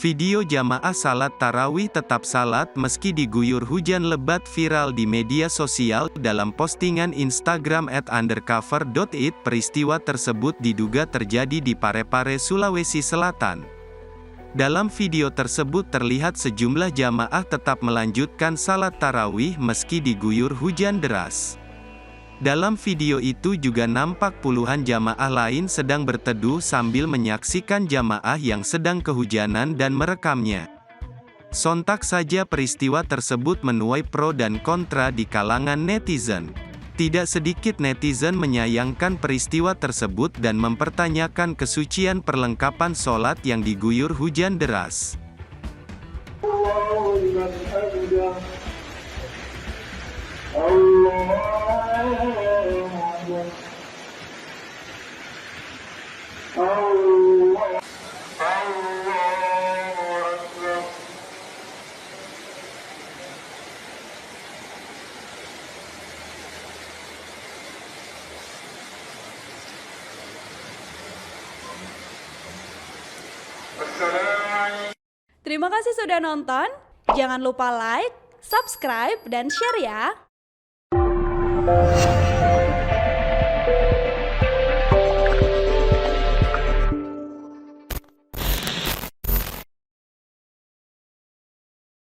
Video jamaah salat tarawih tetap salat meski diguyur hujan lebat viral di media sosial. Dalam postingan Instagram @undercover.it, peristiwa tersebut diduga terjadi di Parepare, Sulawesi Selatan. Dalam video tersebut terlihat sejumlah jamaah tetap melanjutkan salat tarawih meski diguyur hujan deras. Dalam video itu juga nampak puluhan jamaah lain sedang berteduh sambil menyaksikan jamaah yang sedang kehujanan dan merekamnya. Sontak saja peristiwa tersebut menuai pro dan kontra di kalangan netizen. Tidak sedikit netizen menyayangkan peristiwa tersebut dan mempertanyakan kesucian perlengkapan sholat yang diguyur hujan deras. Terima kasih sudah nonton. Jangan lupa like, subscribe, dan share ya.